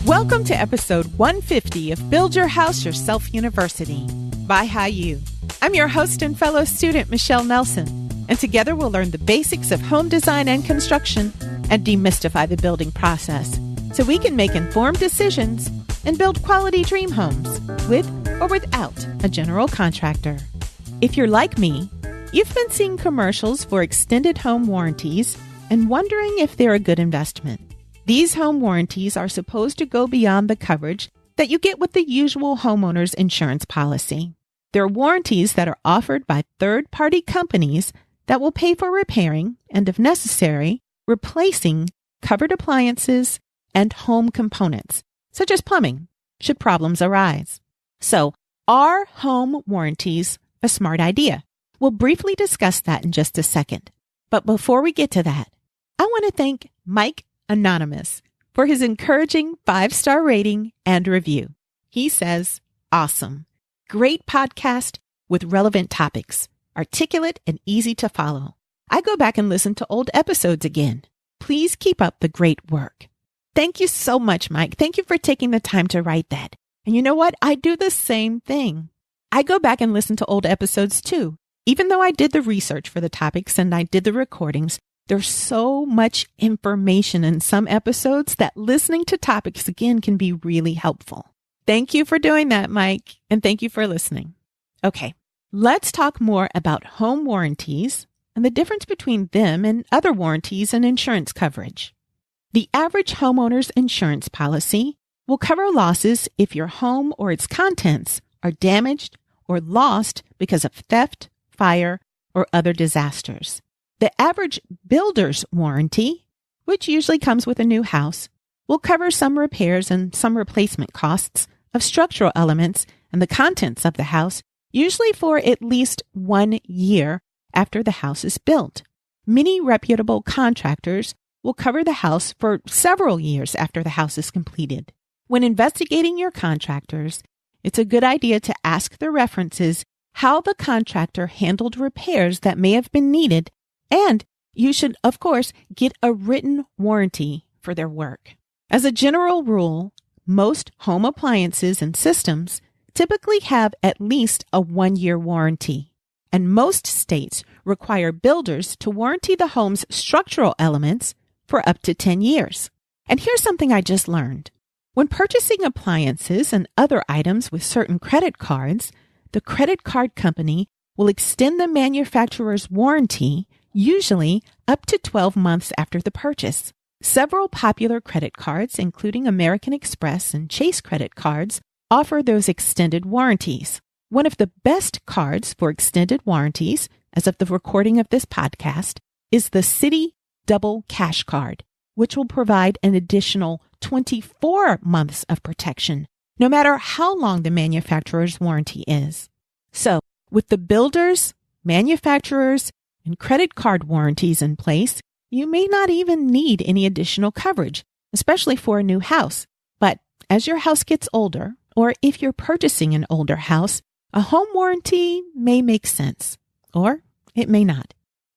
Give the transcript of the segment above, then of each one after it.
Welcome to episode 150 of Build Your House Yourself University by BYHYU. I'm your host and fellow student, Michelle Nelson, and together we'll learn the basics of home design and construction and demystify the building process so we can make informed decisions and build quality dream homes with or without a general contractor. If you're like me, you've been seeing commercials for extended home warranties and wondering if they're a good investment. These home warranties are supposed to go beyond the coverage that you get with the usual homeowner's insurance policy. They're warranties that are offered by third-party companies that will pay for repairing and, if necessary, replacing covered appliances and home components, such as plumbing, should problems arise. So, are home warranties a smart idea? We'll briefly discuss that in just a second. But before we get to that, I want to thank Mike Anonymous for his encouraging 5-star rating and review. He says, "Awesome. Great podcast with relevant topics, articulate and easy to follow. I go back and listen to old episodes again. Please keep up the great work." Thank you so much, Mike. Thank you for taking the time to write that. And you know what? I do the same thing. I go back and listen to old episodes too. Even though I did the research for the topics and I did the recordings, there's so much information in some episodes that listening to topics again can be really helpful. Thank you for doing that, Mike, and thank you for listening. Okay, let's talk more about home warranties and the difference between them and other warranties and insurance coverage. The average homeowner's insurance policy will cover losses if your home or its contents are damaged or lost because of theft, fire, or other disasters. The average builder's warranty, which usually comes with a new house, will cover some repairs and some replacement costs of structural elements and the contents of the house, usually for at least 1 year after the house is built. Many reputable contractors will cover the house for several years after the house is completed. When investigating your contractors, it's a good idea to ask the references how the contractor handled repairs that may have been needed, and you should, of course, get a written warranty for their work. As a general rule, most home appliances and systems typically have at least a 1-year warranty, and most states require builders to warranty the home's structural elements for up to 10 years. And here's something I just learned. When purchasing appliances and other items with certain credit cards, the credit card company will extend the manufacturer's warranty usually up to 12 months after the purchase. Several popular credit cards, including American Express and Chase credit cards, offer those extended warranties. One of the best cards for extended warranties, as of the recording of this podcast, is the Citi Double Cash Card, which will provide an additional 24 months of protection, no matter how long the manufacturer's warranty is. So, with the builders, manufacturers, and credit card warranties in place, you may not even need any additional coverage, especially for a new house. But as your house gets older, or if you're purchasing an older house, a home warranty may make sense, or it may not.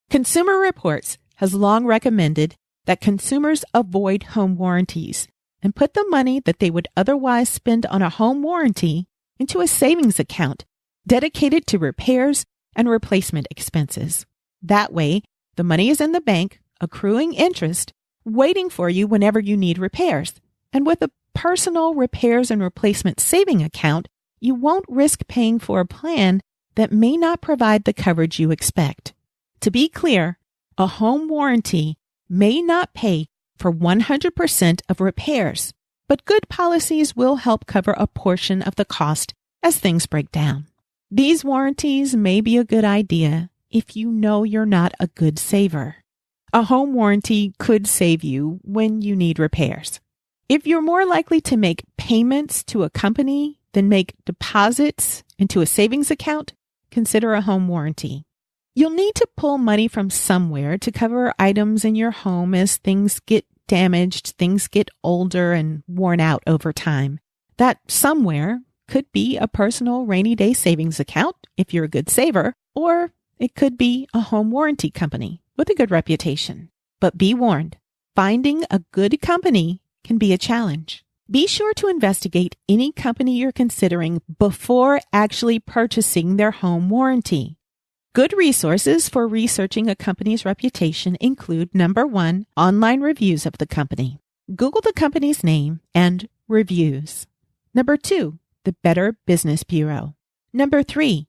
Consumer Reports has long recommended that consumers avoid home warranties and put the money that they would otherwise spend on a home warranty into a savings account dedicated to repairs and replacement expenses. That way, the money is in the bank, accruing interest, waiting for you whenever you need repairs. And with a personal repairs and replacement saving account, you won't risk paying for a plan that may not provide the coverage you expect. To be clear, a home warranty may not pay for 100% of repairs, but good policies will help cover a portion of the cost as things break down. These warranties may be a good idea if you know you're not a good saver. A home warranty could save you when you need repairs. If you're more likely to make payments to a company than make deposits into a savings account, consider a home warranty. You'll need to pull money from somewhere to cover items in your home as things get damaged, things get older and worn out over time. That somewhere could be a personal rainy day savings account if you're a good saver, or it could be a home warranty company with a good reputation. But be warned, finding a good company can be a challenge. Be sure to investigate any company you're considering before actually purchasing their home warranty. Good resources for researching a company's reputation include, number 1, online reviews of the company. Google the company's name and reviews. Number 2, the Better Business Bureau. Number 3,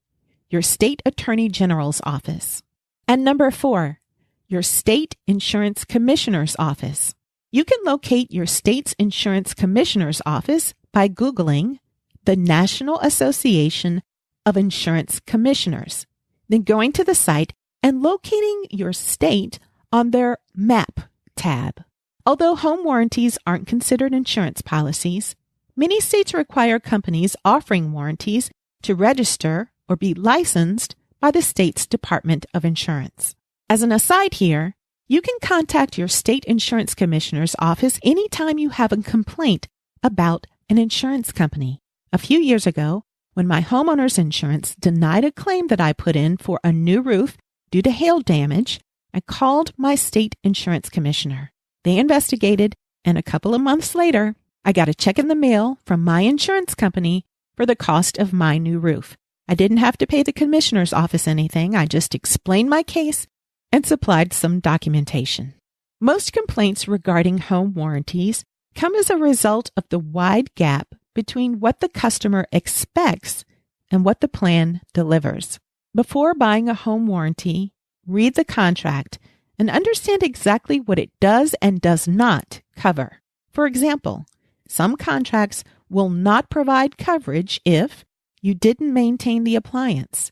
your state attorney general's office. And number 4, your state insurance commissioner's office. You can locate your state's insurance commissioner's office by Googling the National Association of Insurance Commissioners, then going to the site and locating your state on their MAP tab. Although home warranties aren't considered insurance policies, many states require companies offering warranties to register or be licensed by the state's Department of Insurance. As an aside here, you can contact your state insurance commissioner's office anytime you have a complaint about an insurance company. A few years ago, when my homeowner's insurance denied a claim that I put in for a new roof due to hail damage, I called my state insurance commissioner. They investigated, and a couple of months later, I got a check in the mail from my insurance company for the cost of my new roof. I didn't have to pay the commissioner's office anything. I just explained my case and supplied some documentation. Most complaints regarding home warranties come as a result of the wide gap between what the customer expects and what the plan delivers. Before buying a home warranty, read the contract and understand exactly what it does and does not cover. For example, some contracts will not provide coverage if you didn't maintain the appliance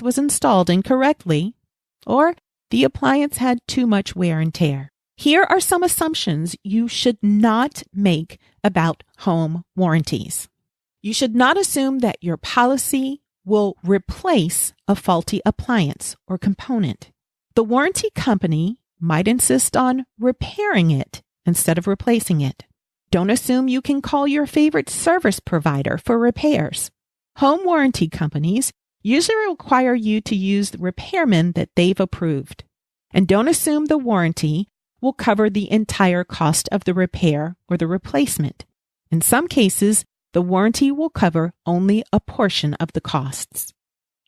was installed incorrectly, or the appliance had too much wear and tear. Here are some assumptions you should not make about home warranties. You should not assume that your policy will replace a faulty appliance or component. The warranty company might insist on repairing it instead of replacing it. Don't assume you can call your favorite service provider for repairs. Home warranty companies usually require you to use the repairmen that they've approved. And don't assume the warranty will cover the entire cost of the repair or the replacement. In some cases, the warranty will cover only a portion of the costs.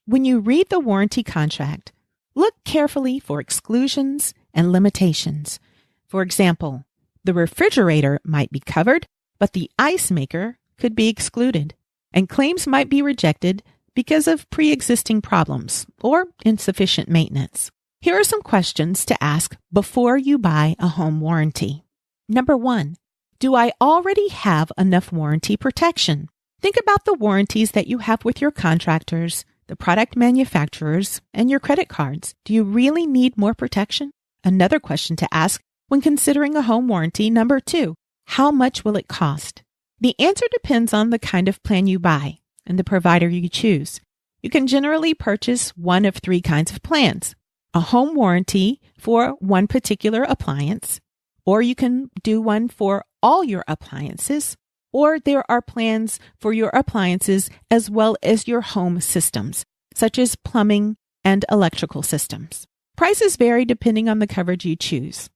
When you read the warranty contract, look carefully for exclusions and limitations. For example, the refrigerator might be covered, but the ice maker could be excluded, and claims might be rejected because of pre-existing problems or insufficient maintenance. Here are some questions to ask before you buy a home warranty. Number 1, do I already have enough warranty protection? Think about the warranties that you have with your contractors, the product manufacturers, and your credit cards. Do you really need more protection? Another question to ask when considering a home warranty. Number 2, how much will it cost? The answer depends on the kind of plan you buy and the provider you choose. You can generally purchase one of 3 kinds of plans: a home warranty for one particular appliance, or you can do one for all your appliances, or there are plans for your appliances as well as your home systems, such as plumbing and electrical systems. Prices vary depending on the coverage you choose.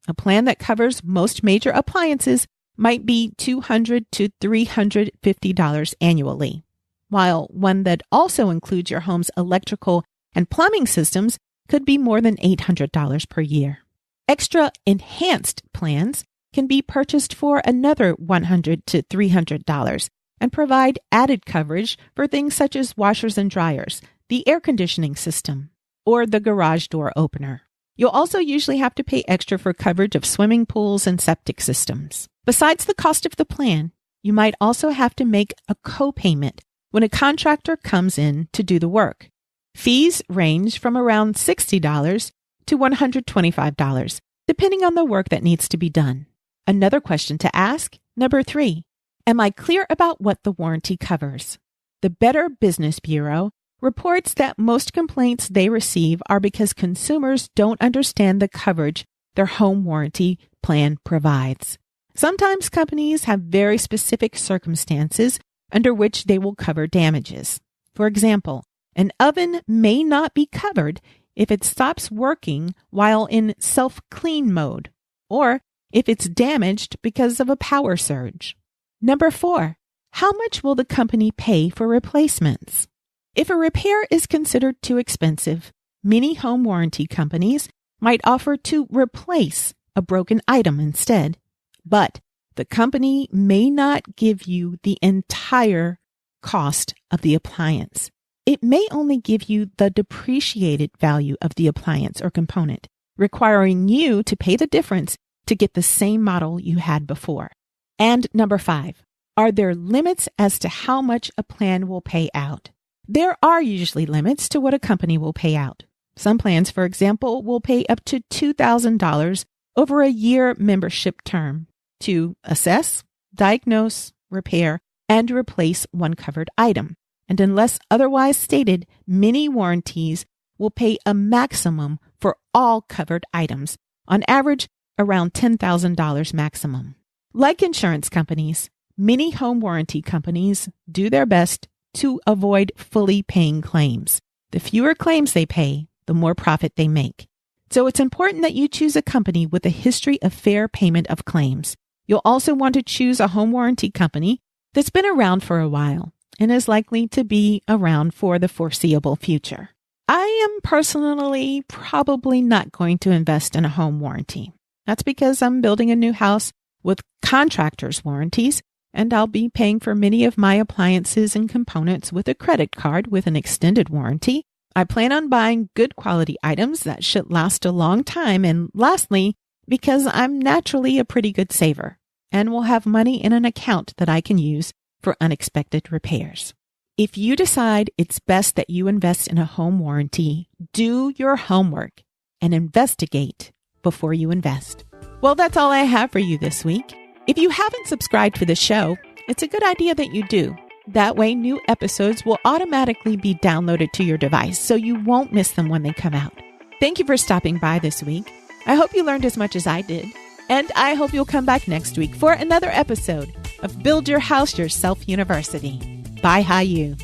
A plan that covers most major appliances might be $200 to $350 annually, while one that also includes your home's electrical and plumbing systems could be more than $800 per year. Extra enhanced plans can be purchased for another $100 to $300 and provide added coverage for things such as washers and dryers, the air conditioning system, or the garage door opener. You'll also usually have to pay extra for coverage of swimming pools and septic systems. Besides the cost of the plan, you might also have to make a co-payment when a contractor comes in to do the work. Fees range from around $60 to $125, depending on the work that needs to be done. Another question to ask, number 3, am I clear about what the warranty covers? The Better Business Bureau reports that most complaints they receive are because consumers don't understand the coverage their home warranty plan provides. Sometimes companies have very specific circumstances under which they will cover damages. For example, an oven may not be covered if it stops working while in self-clean mode, or if it's damaged because of a power surge. Number 4, how much will the company pay for replacements? If a repair is considered too expensive, many home warranty companies might offer to replace a broken item instead, but the company may not give you the entire cost of the appliance. It may only give you the depreciated value of the appliance or component, requiring you to pay the difference to get the same model you had before. And number 5, are there limits as to how much a plan will pay out? There are usually limits to what a company will pay out. Some plans, for example, will pay up to $2,000 over a year membership term to assess, diagnose, repair, and replace one covered item. And unless otherwise stated, many warranties will pay a maximum for all covered items, on average around $10,000 maximum. Like insurance companies, many home warranty companies do their best to avoid fully paying claims. The fewer claims they pay, the more profit they make. So it's important that you choose a company with a history of fair payment of claims. You'll also want to choose a home warranty company that's been around for a while and is likely to be around for the foreseeable future. I am personally probably not going to invest in a home warranty. That's because I'm building a new house with contractor's warranties, and I'll be paying for many of my appliances and components with a credit card with an extended warranty. I plan on buying good quality items that should last a long time. And lastly, because I'm naturally a pretty good saver and will have money in an account that I can use for unexpected repairs. If you decide it's best that you invest in a home warranty, do your homework and investigate before you invest. Well, that's all I have for you this week. If you haven't subscribed to the show, it's a good idea that you do. That way, new episodes will automatically be downloaded to your device, so you won't miss them when they come out. Thank you for stopping by this week. I hope you learned as much as I did, and I hope you'll come back next week for another episode of Build Your House Yourself University. BYHYU.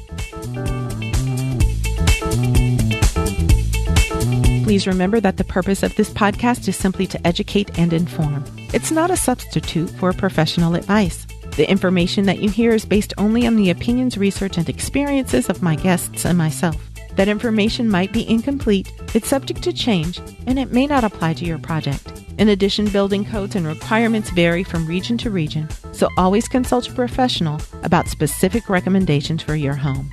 Please remember that the purpose of this podcast is simply to educate and inform. It's not a substitute for professional advice. The information that you hear is based only on the opinions, research, and experiences of my guests and myself. That information might be incomplete, it's subject to change, and it may not apply to your project. In addition, building codes and requirements vary from region to region, so always consult a professional about specific recommendations for your home.